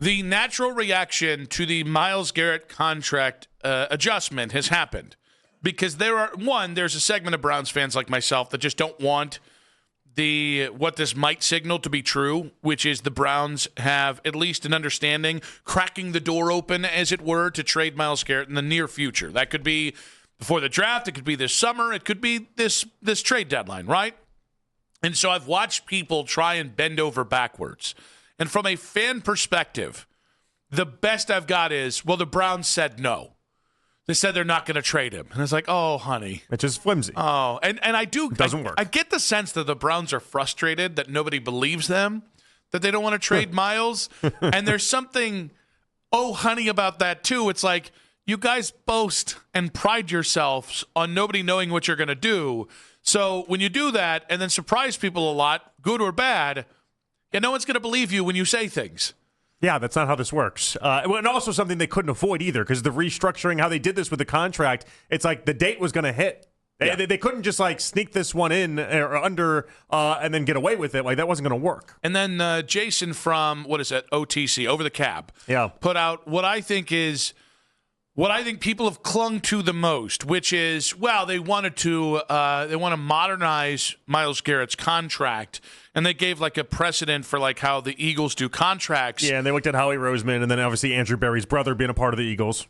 The natural reaction to the Myles Garrett contract adjustment has happened because there's a segment of Browns fans like myself that just don't want what this might signal to be true, which is the Browns have at least an understanding, cracking the door open, as it were, to trade Myles Garrett in the near future. That could be before the draft. It could be this summer. It could be this trade deadline, right? And so I've watched people try and bend over backwards. And from a fan perspective, the best I've got is, well, the Browns said no. They said they're not going to trade him. And it's like, oh, honey. It's just flimsy. Oh, and I do. It doesn't work. I get the sense that the Browns are frustrated that nobody believes them, that they don't want to trade Myles. And there's something, oh, honey, about that, too. It's like, you guys boast and pride yourselves on nobody knowing what you're going to do. So when you do that and then surprise people a lot, good or bad, no one's going to believe you when you say things. Yeah, that's not how this works. And also something they couldn't avoid either, because the restructuring, how they did this with the contract, it's like the date was going to hit. They couldn't just like sneak this one in or under and then get away with it. Like that wasn't going to work. And then Jason from, what is it, OTC, Over the Cab, put out what I think people have clung to the most, which is, well, they want to modernize Myles Garrett's contract, and they gave like a precedent for like how the Eagles do contracts. Yeah, and they looked at Howie Roseman, and then obviously Andrew Berry's brother being a part of the Eagles.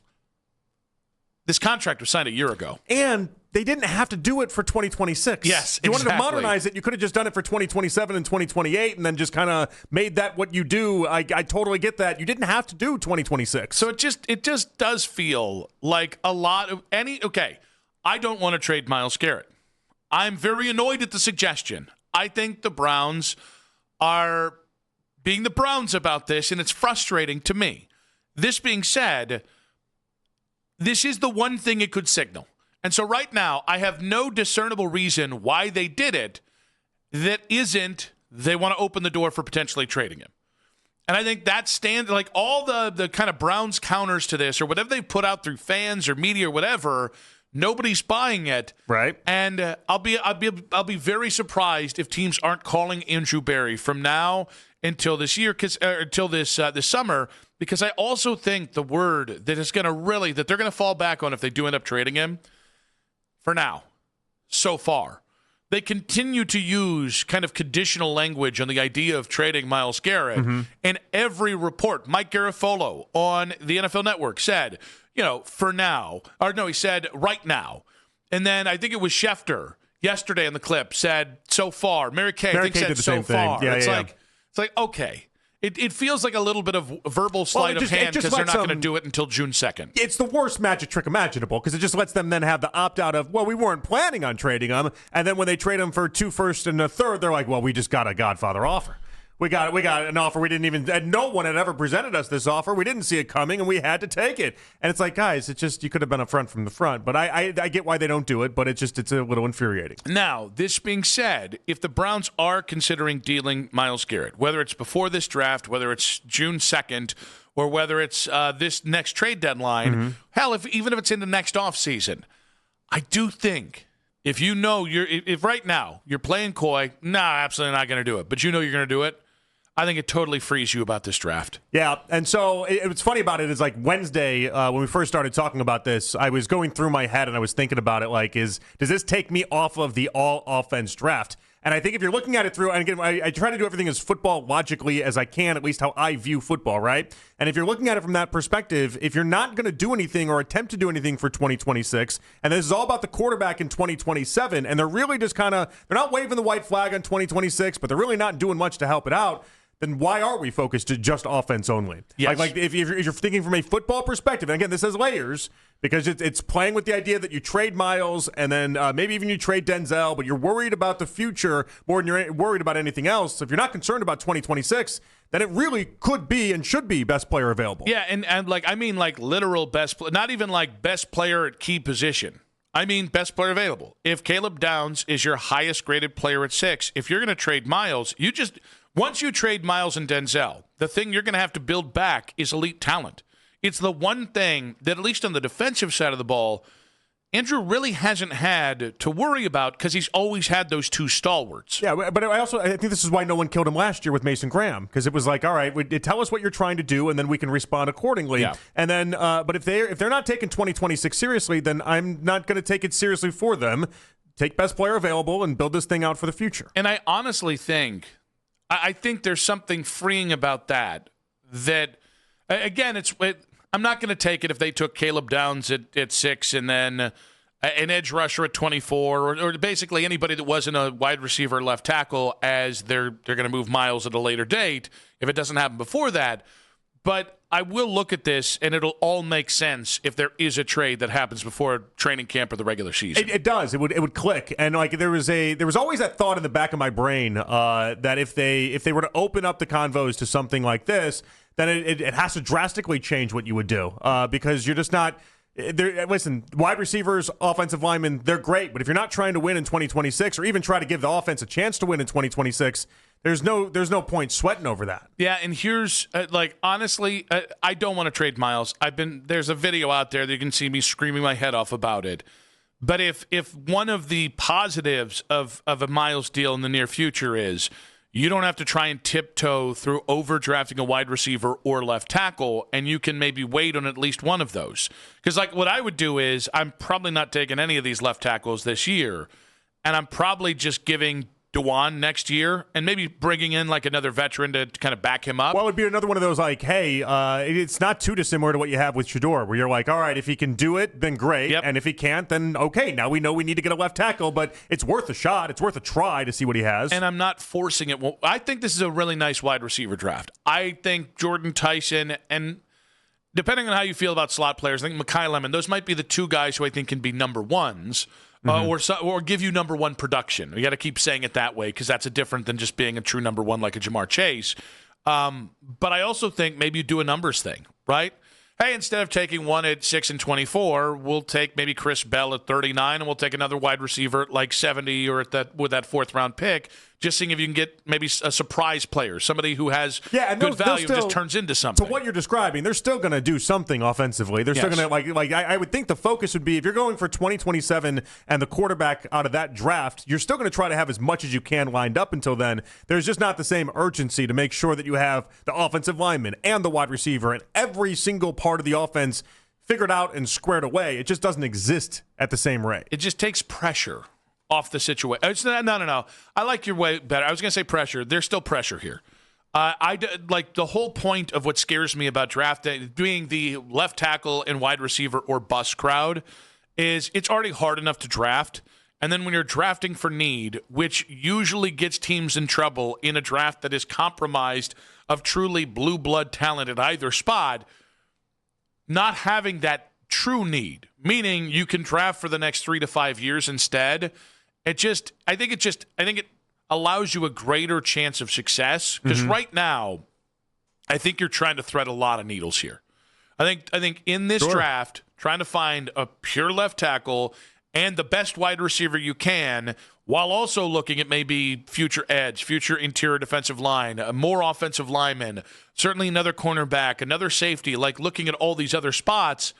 This contract was signed a year ago. And they didn't have to do it for 2026. Yes, if you wanted to modernize it, you could have just done it for 2027 and 2028 and then just kind of made that what you do. I totally get that. You didn't have to do 2026. So it just does feel like a lot of I don't want to trade Myles Garrett. I'm very annoyed at the suggestion. I think the Browns are being the Browns about this, and it's frustrating to me. This being said, this is the one thing it could signal. And so right now, I have no discernible reason why they did it that isn't they want to open the door for potentially trading him. And I think that like all the kind of Browns counters to this or whatever they put out through fans or media or whatever, nobody's buying it. Right. And I'll be very surprised if teams aren't calling Andrew Berry from now until this year, until this summer, because I also think the word that is going to that they're going to fall back on if they do end up trading him, for now, so far, they continue to use kind of conditional language on the idea of trading Myles Garrett. Mm-hmm. And every report, Mike Garafolo on the NFL Network said, for now, or no, he said right now. And then I think it was Schefter yesterday in the clip said so far. Mary Kay said so far. Yeah, it's like, okay. It feels like a little bit of verbal sleight of hand because they're not going to do it until June 2nd. It's the worst magic trick imaginable because it just lets them then have the opt-out of, well, we weren't planning on trading him. And then when they trade him for 2 firsts and a third, they're like, well, we just got a Godfather offer. We got an offer we didn't even, and no one had ever presented us this offer. We didn't see it coming, and we had to take it. And it's like, guys, you could have been upfront from the front. But I get why they don't do it, but it's a little infuriating. Now, this being said, if the Browns are considering dealing Myles Garrett, whether it's before this draft, whether it's June 2nd, or whether it's this next trade deadline, hell, even if it's in the next offseason, I do think if if right now you're playing coy, absolutely not going to do it, but you're going to do it, I think it totally frees you about this draft. Yeah, and so what's funny about it is like Wednesday, when we first started talking about this, I was going through my head and I was thinking about it like, does this take me off of the all-offense draft? And I think if you're looking at it through, and again, I try to do everything as football logically as I can, at least how I view football, right? And if you're looking at it from that perspective, if you're not going to do anything or attempt to do anything for 2026, and this is all about the quarterback in 2027, and they're really just they're not waving the white flag on 2026, but they're really not doing much to help it out, then why are we focused to just offense only? Yes. Like if you're thinking from a football perspective, and again, this has layers because it's playing with the idea that you trade Myles and then maybe even you trade Denzel, but you're worried about the future more than you're worried about anything else. So if you're not concerned about 2026, then it really could be and should be best player available. Yeah, and like I mean like literal best, not even like best player at key position. I mean best player available. If Caleb Downs is your highest graded player at 6, if you're going to trade Myles, once you trade Myles and Denzel, the thing you're going to have to build back is elite talent. It's the one thing that, at least on the defensive side of the ball, Andrew really hasn't had to worry about because he's always had those two stalwarts. Yeah, but I think this is why no one killed him last year with Mason Graham, because it was like, all right, tell us what you're trying to do, and then we can respond accordingly. Yeah. And then, but if they're not taking 2026 seriously, then I'm not going to take it seriously for them. Take best player available and build this thing out for the future. And I honestly think, I think there's something freeing about that. That again, I'm not going to take it if they took Caleb Downs at 6 and then an edge rusher at 24 or basically anybody that wasn't a wide receiver or left tackle as they're going to move Myles at a later date if it doesn't happen before that. But I will look at this, and it'll all make sense if there is a trade that happens before training camp or the regular season. It does. It would click, and like there was always that thought in the back of my brain that if they were to open up the convos to something like this, then it has to drastically change what you would do because you're just not. Listen, wide receivers, offensive linemen, they're great, but if you're not trying to win in 2026 or even try to give the offense a chance to win in 2026, there's no point sweating over that. Yeah, and here's honestly, I don't want to trade Myles. There's a video out there that you can see me screaming my head off about it. But if one of the positives of a Myles deal in the near future is you don't have to try and tiptoe through overdrafting a wide receiver or left tackle, and you can maybe wait on at least one of those. Because what I would do is I'm probably not taking any of these left tackles this year, and I'm probably just giving Dewan next year and maybe bringing in another veteran to kind of back him up. Well, it would be another one of those hey, it's not too dissimilar to what you have with Shedeur, where you're like, all right, if he can do it, then great. Yep. And if he can't, then okay, now we know we need to get a left tackle, but it's worth a shot. It's worth a try to see what he has. And I'm not forcing it. Well, I think this is a really nice wide receiver draft. I think Jordan Tyson and depending on how you feel about slot players, I think Mekhi Lemon, those might be the two guys who I think can be number ones. Or give you number one production. We got to keep saying it that way because that's different than just being a true number one like a Jamar Chase. But I also think maybe you do a numbers thing, right? Hey, instead of taking one at 6 and 24, we'll take maybe Chris Bell at 39, and we'll take another wide receiver at 70 or with that fourth round pick. Just seeing if you can get maybe a surprise player, somebody who has good value and just turns into something. To what you're describing, they're still going to do something offensively. They're still going to I would think the focus would be if you're going for 2027 and the quarterback out of that draft, you're still going to try to have as much as you can lined up until then. There's just not the same urgency to make sure that you have the offensive lineman and the wide receiver and every single part of the offense figured out and squared away. It just doesn't exist at the same rate. It just takes pressure off the situation. No. I like your way better. I was going to say pressure. There's still pressure here. The whole point of what scares me about drafting, being the left tackle and wide receiver or bust crowd, is it's already hard enough to draft. And then when you're drafting for need, which usually gets teams in trouble in a draft that is compromised of truly blue blood talent at either spot, not having that true need, meaning you can draft for the next 3 to 5 years instead. I think it allows you a greater chance of success because right now, I think you're trying to thread a lot of needles here. I think in this draft, trying to find a pure left tackle and the best wide receiver you can, while also looking at maybe future edge, future interior defensive line, more offensive linemen, certainly another cornerback, another safety, looking at all these other spots.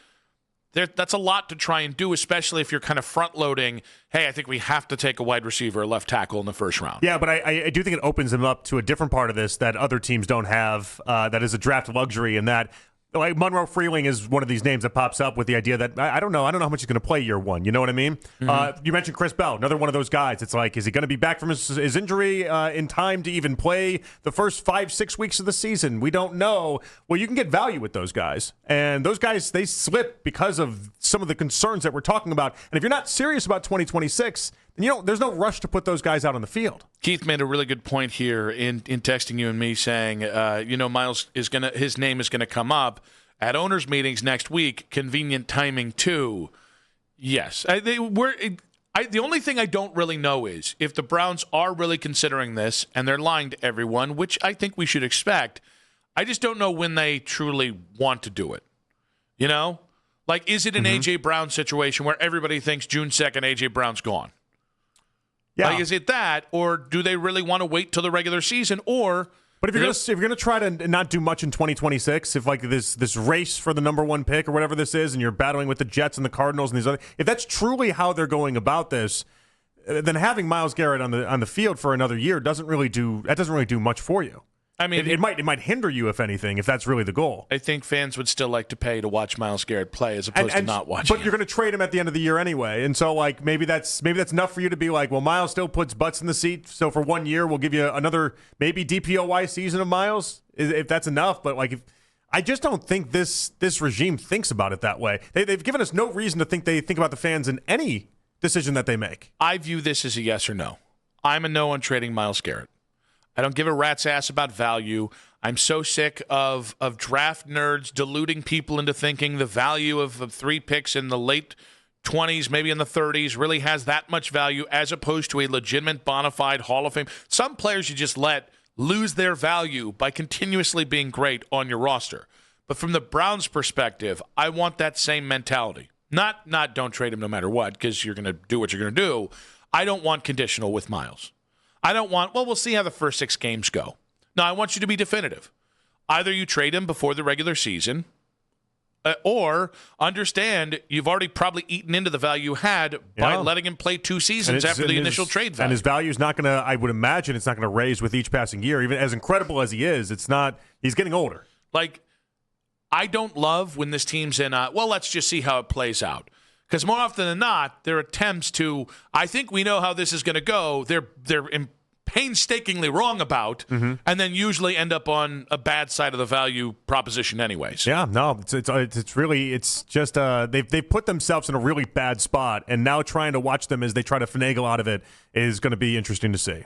That's a lot to try and do, especially if you're kind of front-loading, hey, I think we have to take a wide receiver or left tackle in the first round. Yeah, but I do think it opens them up to a different part of this that other teams don't have, that is a draft luxury, and that Monroe Freeling is one of these names that pops up with the idea that I don't know how much he's going to play year one. You know what I mean? Mm-hmm. You mentioned Chris Bell, another one of those guys. It's is he going to be back from his injury in time to even play the first 5-6 weeks of the season? We don't know. Well, you can get value with those guys, and those guys they slip because of some of the concerns that we're talking about. And if you're not serious about 2026. There's no rush to put those guys out on the field. Keith made a really good point here in texting you and me saying, Myles his name is gonna come up at owners' meetings next week. Convenient timing too. Yes, the only thing I don't really know is if the Browns are really considering this and they're lying to everyone, which I think we should expect. I just don't know when they truly want to do it. Is it an A.J. Brown situation where everybody thinks June 2nd A.J. Brown's gone? Yeah. Is it that, or do they really want to wait till the regular season? Or But if you're gonna try to not do much in 2026, if like this race for the number 1 pick or whatever this is, and you're battling with the Jets and the Cardinals and these other, if that's truly how they're going about this, then having Myles Garrett on the field for another year doesn't really do much for you. I mean, it might hinder you, if anything, if that's really the goal. I think fans would still like to pay to watch Myles Garrett play as opposed to not watching. But you're going to trade him at the end of the year anyway, and so like maybe that's enough for you to be like, well, Myles still puts butts in the seat, so for 1 year we'll give you another maybe DPOY season of Myles, if that's enough. But like, I just don't think this regime thinks about it that way. They've given us no reason to think they think about the fans in any decision that they make. I view this as a yes or no. I'm a no on trading Myles Garrett. I don't give a rat's ass about value. I'm so sick of draft nerds deluding people into thinking the value of 3 picks in the late 20s, maybe in the 30s, really has that much value as opposed to a legitimate bona fide Hall of Fame. Some players you just let lose their value by continuously being great on your roster. But from the Browns' perspective, I want that same mentality. Not don't trade him no matter what, because you're going to do what you're going to do. I don't want conditional with Myles. I don't want, well, we'll see how the first 6 games go. No, I want you to be definitive. Either you trade him before the regular season, or understand you've already probably eaten into the value you had by letting him play 2 seasons after the initial trade value. And his value is not going to, I would imagine, it's not going to raise with each passing year. Even as incredible as he is, it's not, he's getting older. Like, I don't love when this team's in well, let's just see how it plays out. Because more often than not, their attempts to, I think we know how this is going to go, they're painstakingly wrong about, and then usually end up on a bad side of the value proposition anyways. Yeah, no, it's just they've put themselves in a really bad spot, and now trying to watch them as they try to finagle out of it is going to be interesting to see.